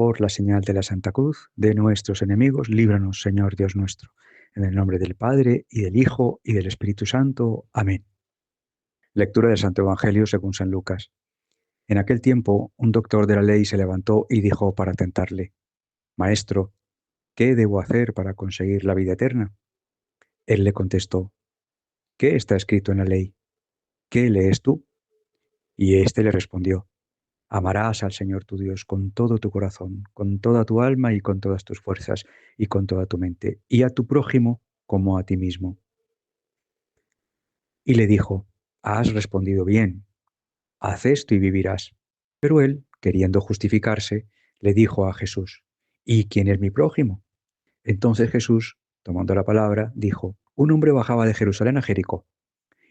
Por la señal de la Santa Cruz de nuestros enemigos, líbranos, Señor Dios nuestro. En el nombre del Padre, y del Hijo, y del Espíritu Santo. Amén. Lectura del Santo Evangelio según San Lucas. En aquel tiempo, un doctor de la ley se levantó y dijo para tentarle: Maestro, ¿qué debo hacer para conseguir la vida eterna? Él le contestó: ¿Qué está escrito en la ley? ¿Qué lees tú? Y éste le respondió: Amarás al Señor tu Dios con todo tu corazón, con toda tu alma y con todas tus fuerzas y con toda tu mente, y a tu prójimo como a ti mismo. Y le dijo: Has respondido bien, haz esto y vivirás. Pero él, queriendo justificarse, le dijo a Jesús: ¿Y quién es mi prójimo? Entonces Jesús, tomando la palabra, dijo: Un hombre bajaba de Jerusalén a Jericó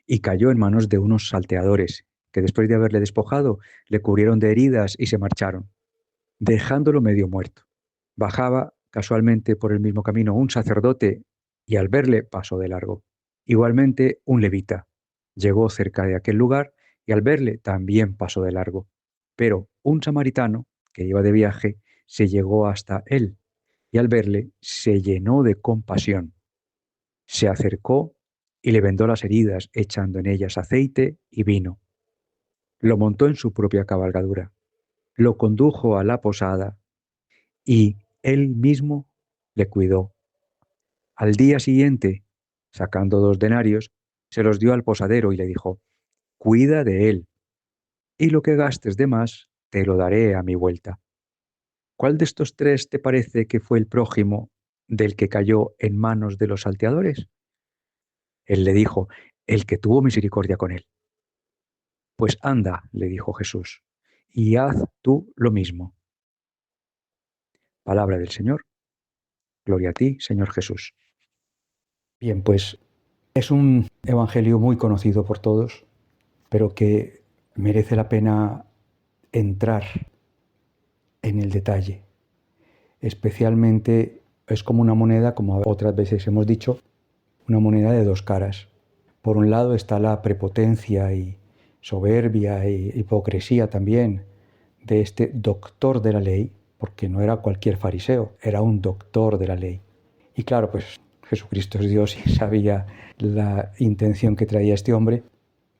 y cayó en manos de unos salteadores, que después de haberle despojado, le cubrieron de heridas y se marcharon, dejándolo medio muerto. Bajaba casualmente por el mismo camino un sacerdote y al verle pasó de largo. Igualmente un levita llegó cerca de aquel lugar y al verle también pasó de largo. Pero un samaritano que iba de viaje se llegó hasta él y al verle se llenó de compasión. Se acercó y le vendó las heridas echando en ellas aceite y vino. Lo montó en su propia cabalgadura, lo condujo a la posada y él mismo le cuidó. Al día siguiente, sacando 2 denarios, se los dio al posadero y le dijo: Cuida de él, y lo que gastes de más te lo daré a mi vuelta. ¿Cuál de estos tres te parece que fue el prójimo del que cayó en manos de los salteadores? Él le dijo: El que tuvo misericordia con él. Pues anda, le dijo Jesús, y haz tú lo mismo. Palabra del Señor. Gloria a ti, Señor Jesús. Bien, pues es un evangelio muy conocido por todos, pero que merece la pena entrar en el detalle. Especialmente es como una moneda, como otras veces hemos dicho, una moneda de dos caras. Por un lado está la prepotencia y soberbia e hipocresía también de este doctor de la ley, porque no era cualquier fariseo, era un doctor de la ley. Y claro, pues Jesucristo es Dios y sabía la intención que traía este hombre.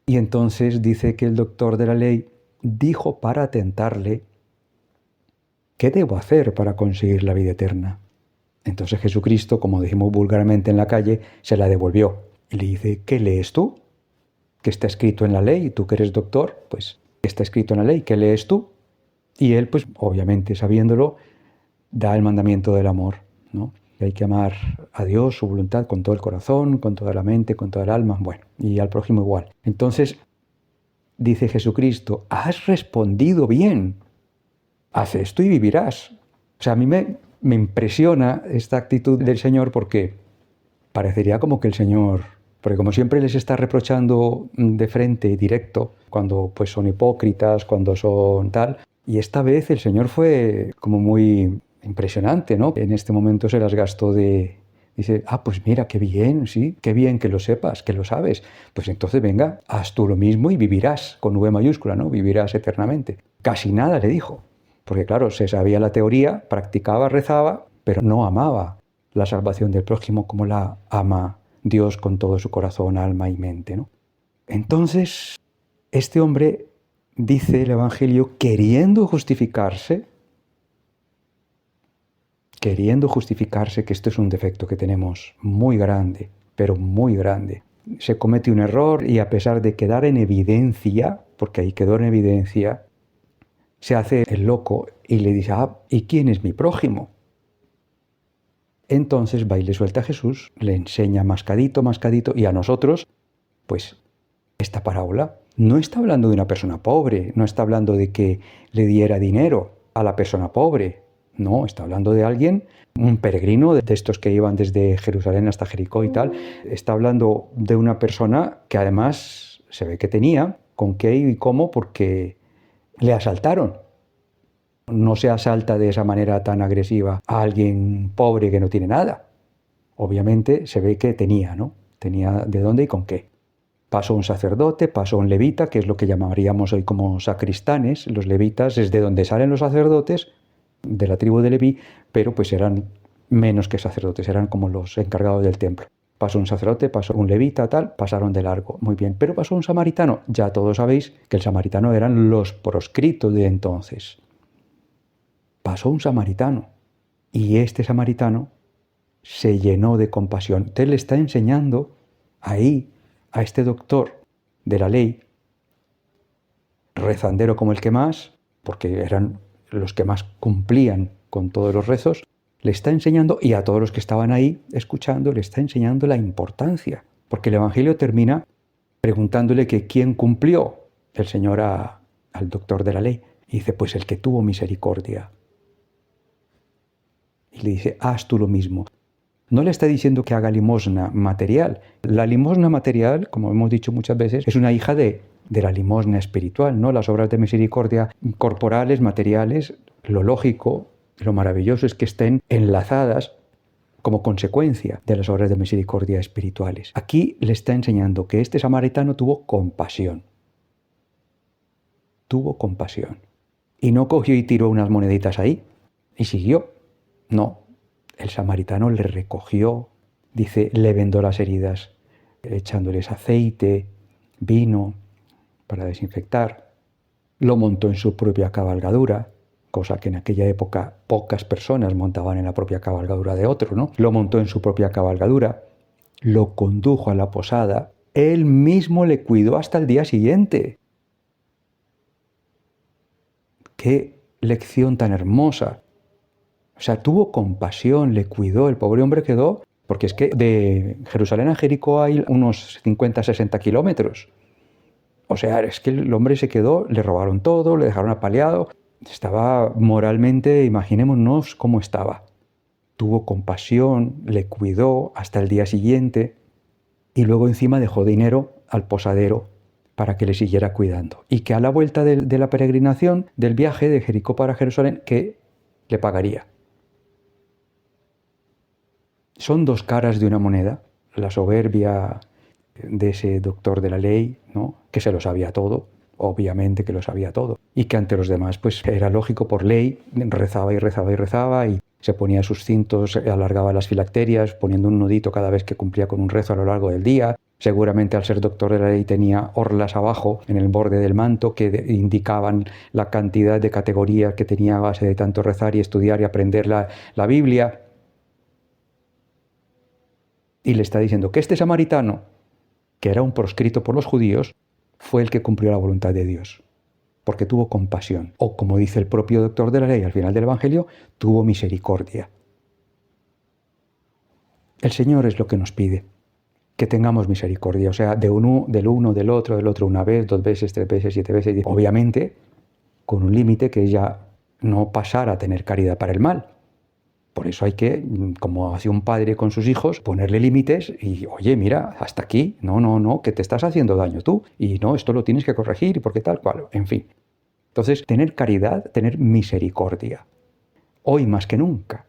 Y entonces dice que el doctor de la ley dijo para tentarle: ¿qué debo hacer para conseguir la vida eterna? Entonces Jesucristo, como decimos vulgarmente en la calle, se la devolvió y le dice: ¿qué lees tú? ¿Qué está escrito en la ley? ¿Y tú que eres doctor? Pues, ¿qué está escrito en la ley? ¿Qué lees tú? Y él, pues obviamente sabiéndolo, da el mandamiento del amor, ¿no? Que hay que amar a Dios, su voluntad, con todo el corazón, con toda la mente, con toda el alma, bueno, y al prójimo igual. Entonces, dice Jesucristo: has respondido bien, haz esto y vivirás. O sea, a mí me impresiona esta actitud del Señor, porque parecería como que el Señor, porque como siempre les está reprochando de frente, directo, cuando pues son hipócritas, cuando son tal, y esta vez el Señor fue como muy impresionante, ¿no? En este momento se las gastó dice: pues mira, qué bien, sí, qué bien que lo sepas, que lo sabes. Pues entonces venga, haz tú lo mismo y vivirás, con V mayúscula, ¿no? Vivirás eternamente. Casi nada le dijo, porque claro, se sabía la teoría, practicaba, rezaba, pero no amaba la salvación del prójimo como la ama Dios con todo su corazón, alma y mente, ¿no? Entonces, este hombre, dice el Evangelio, queriendo justificarse, que esto es un defecto que tenemos muy grande, pero muy grande. Se comete un error y a pesar de quedar en evidencia, porque ahí quedó en evidencia, se hace el loco y le dice: ¿y quién es mi prójimo? Entonces va y le suelta a Jesús, le enseña mascadito, mascadito, y a nosotros, pues, esta parábola no está hablando de una persona pobre, no está hablando de que le diera dinero a la persona pobre, no, está hablando de alguien, un peregrino de estos que iban desde Jerusalén hasta Jericó y tal, está hablando de una persona que además se ve que tenía con qué y cómo, porque le asaltaron. No se asalta de esa manera tan agresiva a alguien pobre que no tiene nada. Obviamente se ve que tenía, ¿no? Tenía de dónde y con qué. Pasó un sacerdote, pasó un levita, que es lo que llamaríamos hoy como sacristanes. Los levitas es de donde salen los sacerdotes, de la tribu de Leví, pero pues eran menos que sacerdotes, eran como los encargados del templo. Pasó un sacerdote, pasó un levita, tal, pasaron de largo, muy bien. Pero pasó un samaritano. Ya todos sabéis que el samaritano eran los proscritos de entonces. Pasó un samaritano y este samaritano se llenó de compasión. Usted le está enseñando ahí a este doctor de la ley, rezandero como el que más, porque eran los que más cumplían con todos los rezos, le está enseñando, y a todos los que estaban ahí escuchando, le está enseñando la importancia. Porque el Evangelio termina preguntándole que quién cumplió el Señor al doctor de la ley. Y dice, pues el que tuvo misericordia. Y le dice, haz tú lo mismo. No le está diciendo que haga limosna material. La limosna material, como hemos dicho muchas veces, es una hija de la limosna espiritual, ¿no? Las obras de misericordia corporales, materiales, lo lógico, lo maravilloso es que estén enlazadas como consecuencia de las obras de misericordia espirituales. Aquí le está enseñando que este samaritano tuvo compasión. Tuvo compasión. Y no cogió y tiró unas moneditas ahí y siguió. No, el samaritano le recogió, dice, le vendó las heridas, echándoles aceite, vino para desinfectar. Lo montó en su propia cabalgadura, cosa que en aquella época pocas personas montaban en la propia cabalgadura de otro, ¿no? Lo montó en su propia cabalgadura, lo condujo a la posada, él mismo le cuidó hasta el día siguiente. ¡Qué lección tan hermosa! O sea, tuvo compasión, le cuidó, el pobre hombre quedó, porque es que de Jerusalén a Jericó hay unos 50-60 kilómetros. O sea, es que el hombre se quedó, le robaron todo, le dejaron apaleado, estaba moralmente, imaginémonos cómo estaba. Tuvo compasión, le cuidó hasta el día siguiente y luego encima dejó dinero al posadero para que le siguiera cuidando. Y que a la vuelta de la peregrinación, del viaje de Jericó para Jerusalén, que le pagaría. Son dos caras de una moneda, la soberbia de ese doctor de la ley, ¿no? Que se lo sabía todo, obviamente que lo sabía todo, y que ante los demás pues era lógico por ley, rezaba y rezaba y rezaba y se ponía sus cintos, alargaba las filacterias, poniendo un nudito cada vez que cumplía con un rezo a lo largo del día. Seguramente al ser doctor de la ley tenía orlas abajo en el borde del manto que indicaban la cantidad de categorías que tenía a base de tanto rezar y estudiar y aprender la Biblia. Y le está diciendo que este samaritano, que era un proscrito por los judíos, fue el que cumplió la voluntad de Dios, porque tuvo compasión. O como dice el propio doctor de la ley al final del Evangelio, tuvo misericordia. El Señor es lo que nos pide, que tengamos misericordia, o sea, del uno, del otro una vez, 2 veces, 3 veces, 7 veces, 10. Obviamente, con un límite que es ya no pasar a tener caridad para el mal. Por eso hay que, como hace un padre con sus hijos, ponerle límites y, oye, mira, hasta aquí, no, que te estás haciendo daño tú, y no, esto lo tienes que corregir, y porque tal cual, en fin. Entonces, tener caridad, tener misericordia, hoy más que nunca.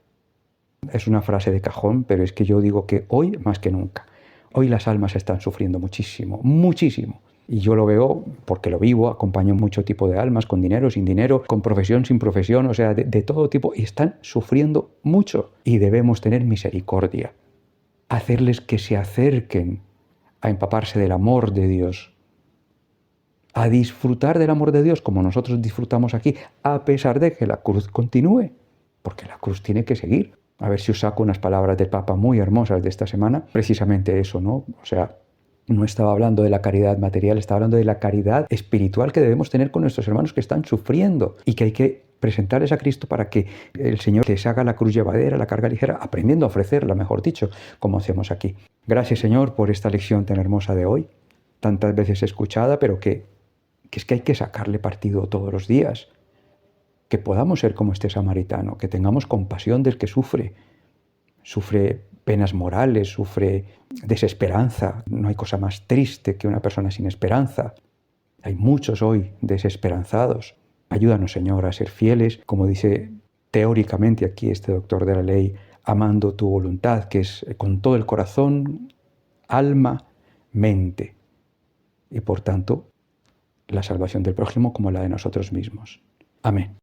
Es una frase de cajón, pero es que yo digo que hoy más que nunca. Hoy las almas están sufriendo muchísimo, muchísimo. Y yo lo veo porque lo vivo, acompaño mucho tipo de almas, con dinero, sin dinero, con profesión, sin profesión, o sea, de todo tipo, y están sufriendo mucho. Y debemos tener misericordia, hacerles que se acerquen a empaparse del amor de Dios, a disfrutar del amor de Dios como nosotros disfrutamos aquí, a pesar de que la cruz continúe, porque la cruz tiene que seguir. A ver si os saco unas palabras del Papa muy hermosas de esta semana, precisamente eso, ¿no? O sea, no estaba hablando de la caridad material, estaba hablando de la caridad espiritual que debemos tener con nuestros hermanos que están sufriendo y que hay que presentarles a Cristo para que el Señor les haga la cruz llevadera, la carga ligera, aprendiendo a ofrecerla, mejor dicho, como hacemos aquí. Gracias, Señor, por esta lección tan hermosa de hoy, tantas veces escuchada, pero que es que hay que sacarle partido todos los días. Que podamos ser como este samaritano, que tengamos compasión del que sufre penas morales, sufre desesperanza. No hay cosa más triste que una persona sin esperanza. Hay muchos hoy desesperanzados. Ayúdanos, Señor, a ser fieles, como dice teóricamente aquí este doctor de la ley, amando tu voluntad, que es con todo el corazón, alma, mente. Y por tanto, la salvación del prójimo como la de nosotros mismos. Amén.